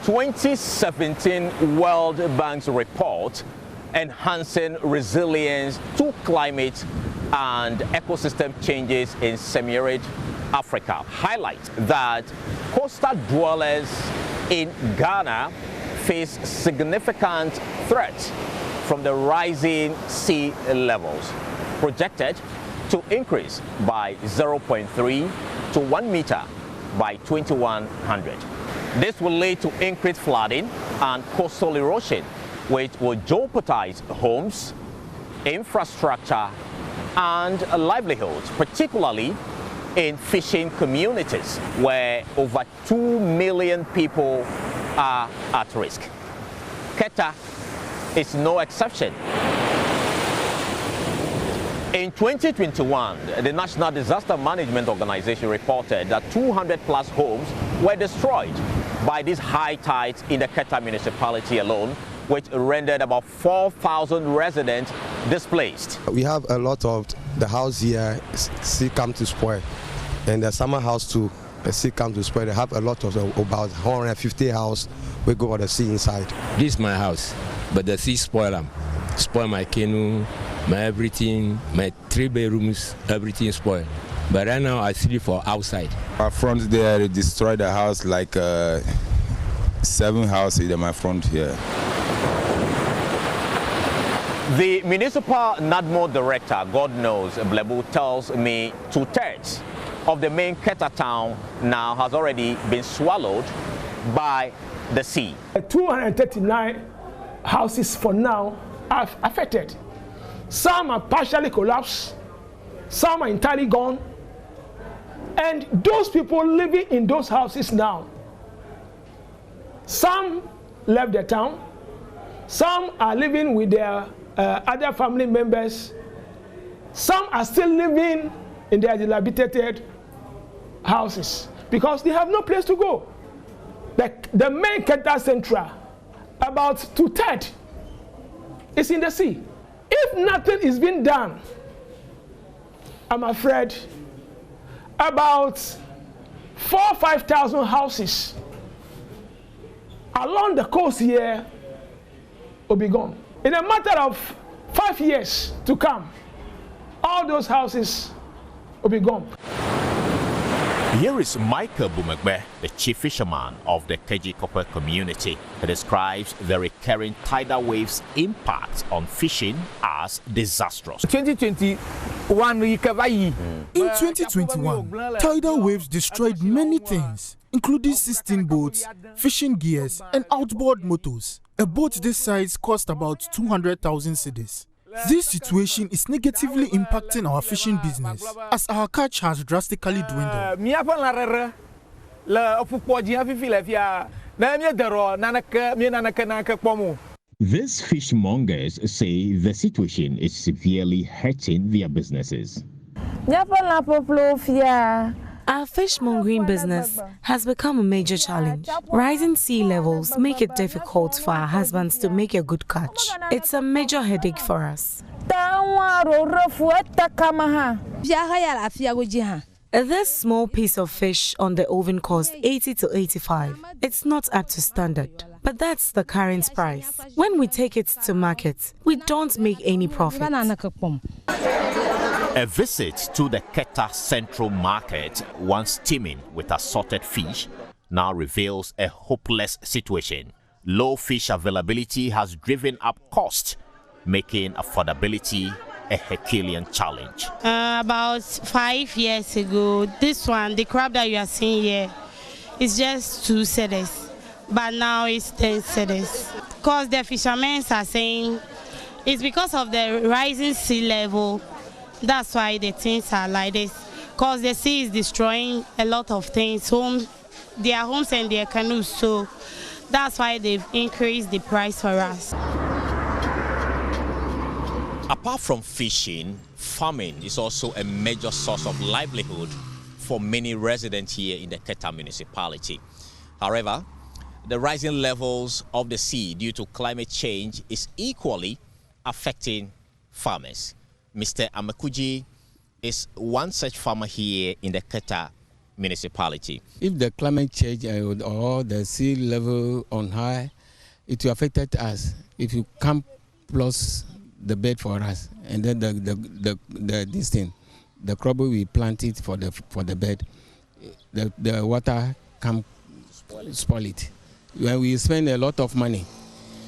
2017 World Bank's report, Enhancing Resilience to Climate and Ecosystem Changes in Semi-Arid Africa, highlights that coastal dwellers in Ghana face significant threats from the rising sea levels, projected to increase by 0.3 to 1 meter by 2100. This will lead to increased flooding and coastal erosion, which will jeopardize homes, infrastructure, and livelihoods, particularly in fishing communities where over 2 million people are at risk. Keta is no exception. In 2021, the National Disaster Management Organization reported that 200 plus homes were destroyed by these high tides in the Keta municipality alone, which rendered about 4,000 residents displaced. We have a lot of the house here, sea come to spoil, and the summer house too, the sea come to spoil. They have a lot of about 150 house. We go on the sea inside. This is my house, but the sea spoil them. Spoil my canoe, my everything, my 3 bedrooms, everything spoiled. But right now I sleep for outside. Our front there, they destroyed the house, like 7 houses in my front here. The municipal NaDMO director, God knows, Blebu, tells me 2/3 of the main Keta town now has already been swallowed by the sea. 239 houses for now are affected. Some are partially collapsed, some are entirely gone, and those people living in those houses now, some left the town, some are living with their other family members, some are still living in their dilapidated houses because they have no place to go. The main Keta Central, about 2/3, is in the sea. If nothing is being done, I'm afraid about 4,000 or 5,000 houses along the coast here will be gone. In a matter of 5 years to come, all those houses will be gone. Here is Michael Bumegbe, the chief fisherman of the Keji Copper community. He describes the recurring tidal waves' impact on fishing as disastrous. In 2021, tidal waves destroyed many things, including 16 boats, fishing gears, and outboard motors. A boat this size cost about 200,000 cedis. This situation is negatively impacting our fishing business as our catch has drastically dwindled. These fishmongers say the situation is severely hurting their businesses. Our fishmongering business has become a major challenge. Rising sea levels make it difficult for our husbands to make a good catch. It's a major headache for us. This small piece of fish on the oven costs 80 to 85. It's not up to standard, but that's the current price. When we take it to market, we don't make any profit. A visit to the Keta Central Market, once teeming with assorted fish, now reveals a hopeless situation. Low fish availability has driven up costs, making affordability a Herculean challenge. About 5 years ago, this one, the crab that you are seeing here, is just 2 cedis, but now it's 10 cedis. Because the fishermen are saying it's because of the rising sea level. That's why the things are like this, because the sea is destroying a lot of things, their homes and their canoes, so that's why they've increased the price for us. Apart from fishing, farming is also a major source of livelihood for many residents here in the Keta municipality. However, the rising levels of the sea due to climate change is equally affecting farmers. Mr. Amakuji is one such farmer here in the Keta municipality. If the climate change or the sea level on high, it will affect us. If you come plus the bed for us, and then this thing, the crop we plant it for the bed, the water come spoil it. When we spend a lot of money.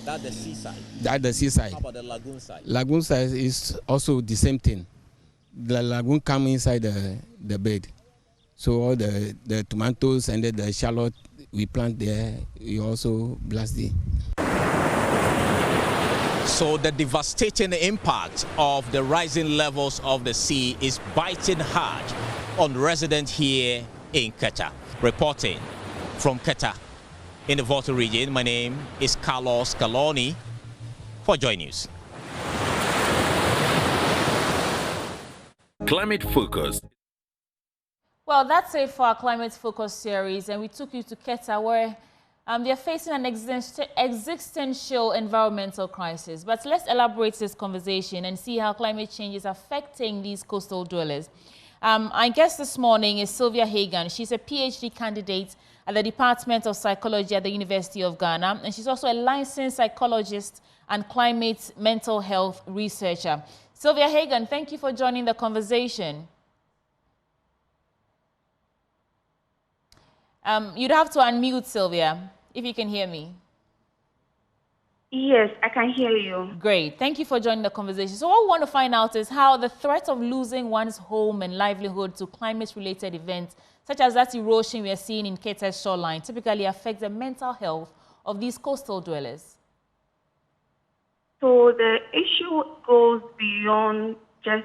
That's the seaside. That's the seaside. How about the lagoon side? Lagoon side is also the same thing. The lagoon come inside the bed. So all the tomatoes and the shallot we plant there, we also blast it. So the devastating impact of the rising levels of the sea is biting hard on residents here in Keta. Reporting from Keta in the Volta region, my name is Carlos Caloni for Joy News. Climate Focus. Well, that's it for our Climate Focus series, and we took you to Keta, where they are facing an existential environmental crisis. But let's elaborate this conversation and see how climate change is affecting these coastal dwellers. Our guest this morning is Sylvia Hagan. She's a PhD candidate at the Department of Psychology at the University of Ghana, and she's also a licensed psychologist and climate mental health researcher. Sylvia Hagan, thank you for joining the conversation. You'd have to unmute, Sylvia, if you can hear me. Yes, I can hear you. Great. Thank you for joining the conversation. So what we want to find out is how the threat of losing one's home and livelihood to climate-related events, such as that erosion we are seeing in Keta's shoreline, typically affects the mental health of these coastal dwellers. So the issue goes beyond just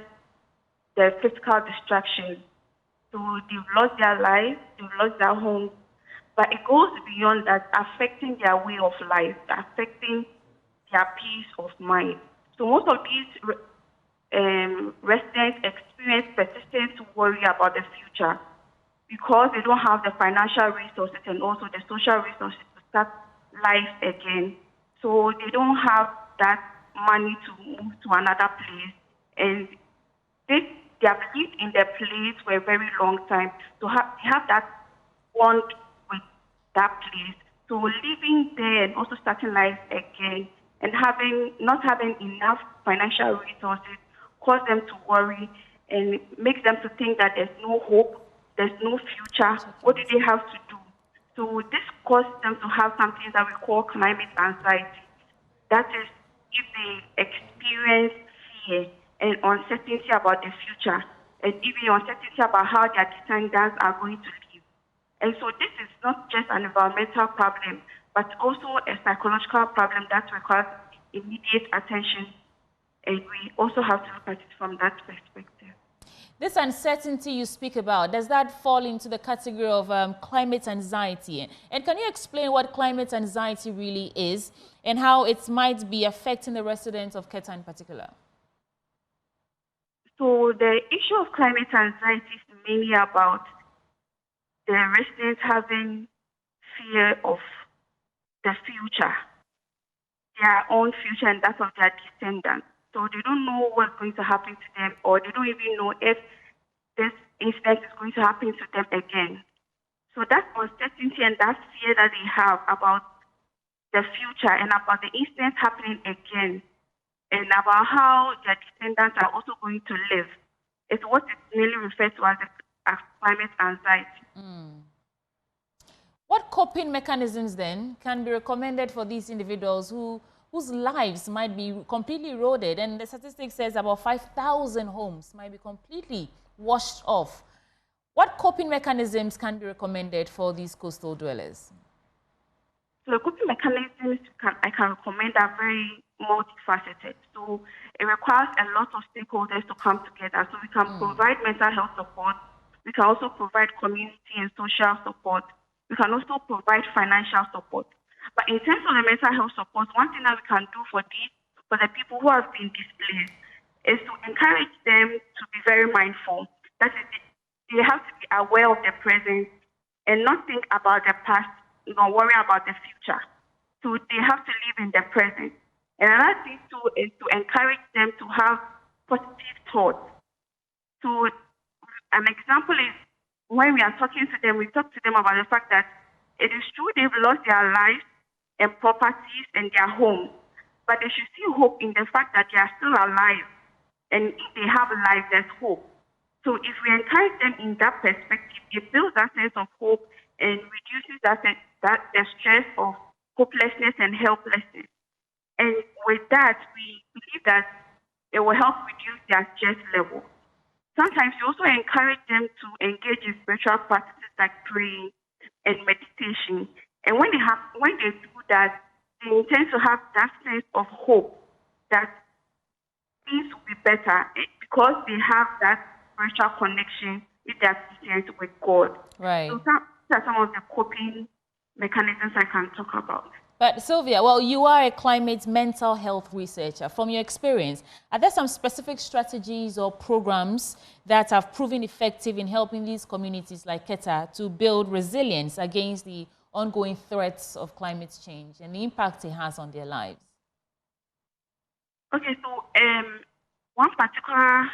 the physical distraction. So they've lost their lives, they've lost their homes, but it goes beyond that, affecting their way of life, affecting their peace of mind. So most of these residents experience persistent worry about the future because they don't have the financial resources and also the social resources to start life again. So they don't have that money to move to another place, and they have lived in their place for a very long time. So have that bond with that place. So living there and also starting life again and not having enough financial resources cause them to worry and makes them to think that there's no hope, there's no future. What do they have to do? So this causes them to have something that we call climate anxiety. That is, if they experience fear and uncertainty about the future, and even uncertainty about how their descendants are going to live. And so this is not just an environmental problem, but also a psychological problem that requires immediate attention. And we also have to look at it from that perspective. This uncertainty you speak about, does that fall into the category of climate anxiety? And can you explain what climate anxiety really is and how it might be affecting the residents of Keta in particular? So the issue of climate anxiety is mainly about the residents having fear of the future, their own future and that of their descendants. So they don't know what's going to happen to them, or they don't even know if this incident is going to happen to them again. So that uncertainty and that fear that they have about the future and about the incident happening again and about how their descendants are also going to live is what is mainly referred to as climate anxiety. What coping mechanisms then can be recommended for these individuals whose lives might be completely eroded? And the statistic says about 5,000 homes might be completely washed off. What coping mechanisms can be recommended for these coastal dwellers? So the coping mechanisms I can recommend are very multifaceted. So it requires a lot of stakeholders to come together. So we can provide mental health support. We can also provide community and social support. We can also provide financial support. But in terms of the mental health support, one thing that we can do for the people who have been displaced is to encourage them to be very mindful. That is, they have to be aware of the present and not think about the past, nor worry about the future. So they have to live in the present. And another thing too is to encourage them to have positive thoughts. So an example is when we are talking to them, we talk to them about the fact that it is true they've lost their lives and properties and their homes, but they should see hope in the fact that they are still alive. And if they have life, there's hope. So if we encourage them in that perspective, it builds that sense of hope and reduces the stress of hopelessness and helplessness. And with that, we believe that it will help reduce their stress level. Sometimes we also encourage them to engage in spiritual practices like praying and meditation. And when they do that, they intend to have that sense of hope that things will be better because they have that spiritual connection with their Christians with God. Right. So these are some of the coping mechanisms I can talk about. But Sylvia, well, you are a climate mental health researcher. From your experience, are there some specific strategies or programs that have proven effective in helping these communities like Keta to build resilience against the ongoing threats of climate change and the impact it has on their lives? Okay, so one particular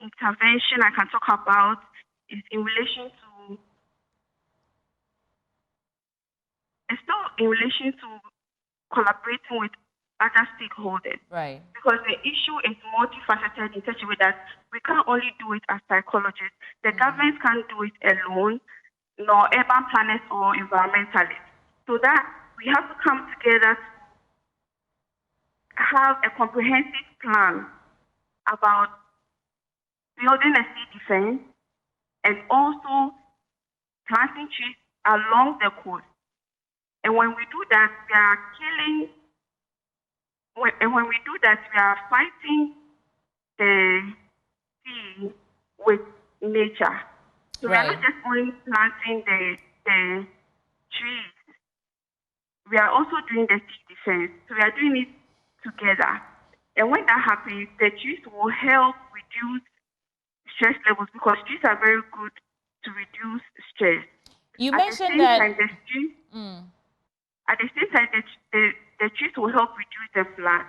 intervention I can talk about is in relation to collaborating with other stakeholders. Right. Because the issue is multifaceted in such a way that we can't only do it as psychologists. The government can't do it alone, nor urban planners or environmentalists. So that we have to come together to have a comprehensive plan about building a sea defense and also planting trees along the coast. And when we do that, we are killing. And when we do that, we are fighting the sea with nature. So we are not just only planting the trees. We are also doing the sea defense. So we are doing it together. And when that happens, the trees will help reduce stress levels because trees are very good to reduce stress. You mentioned that. At the same time, the trees will help reduce the flood.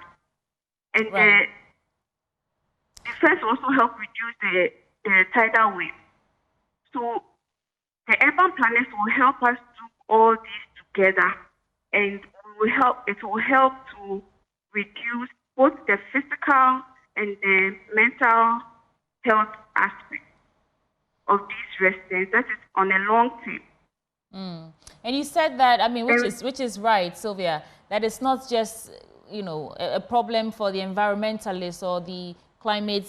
And the defense will also help reduce the tidal wave. So the urban planners will help us do all this together. And it will help to reduce both the physical and the mental health aspect of these residents. That is on a long term. And you said that, I mean, which is right, Sylvia, that it's not just, a problem for the environmentalists or the climate,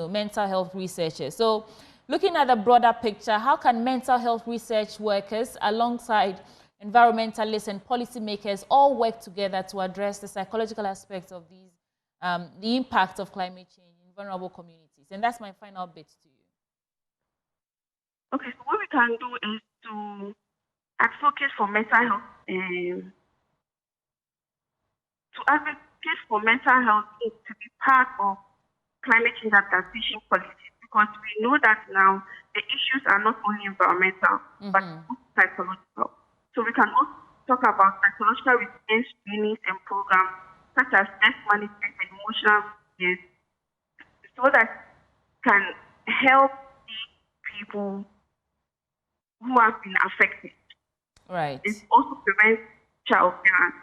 mental health researchers. So looking at the broader picture, how can mental health research workers alongside environmentalists and policymakers all work together to address the psychological aspects of these, the impact of climate change in vulnerable communities? And that's my final bit to you. Okay, so what we can do is to advocate for mental health. To advocate for mental health is to be part of climate change adaptation policies because we know that now the issues are not only environmental but also psychological. So we can also talk about psychological resilience trainings and programs such as stress management and emotional resilience so that can help these people who have been affected. Right. It also prevents child violence.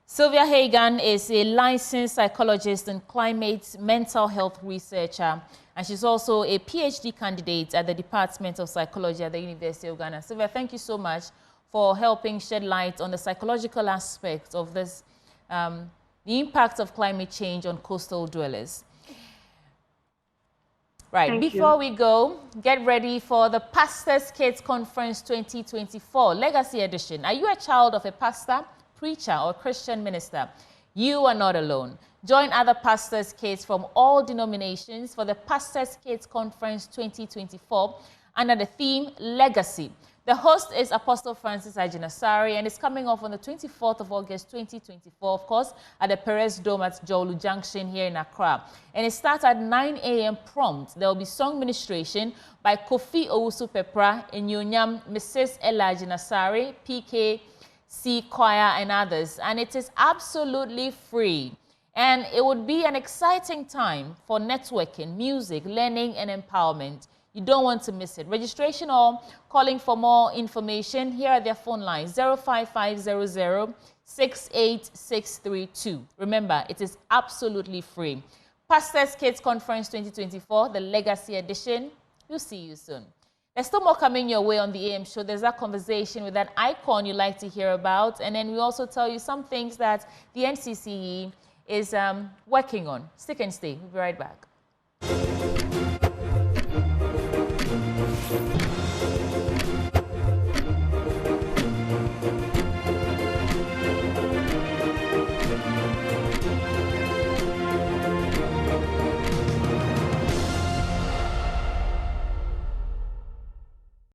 Sylvia Hagan is a licensed psychologist and climate mental health researcher, and she's also a PhD candidate at the Department of Psychology at the University of Ghana. Sylvia, thank you so much for helping shed light on the psychological aspect of this, the impact of climate change on coastal dwellers. Right, before we go, get ready for the Pastors Kids Conference 2024 Legacy Edition. Are you a child of a pastor, preacher, or Christian minister? You are not alone. Join other pastors' kids from all denominations for the Pastors Kids Conference 2024 under the theme Legacy. The host is Apostle Francis Ajinasari, and it's coming off on the 24th of August 2024, of course, at the Perez Dome at Jolu Junction here in Accra. And it starts at 9 a.m. prompt. There will be song ministration by Kofi Owusu Pepra, Inyonyam, Mrs. Ella Ajinasari, PKC Choir, and others. And it is absolutely free. And it would be an exciting time for networking, music, learning, and empowerment. You don't want to miss it. Registration or calling for more information, here are their phone lines, 05500 68632. Remember, it is absolutely free. Pastors Kids Conference 2024, the Legacy Edition. We'll see you soon. There's still more coming your way on the AM show. There's that conversation with that icon you like to hear about. And then we also tell you some things that the NCCE is working on. Stick and stay. We'll be right back.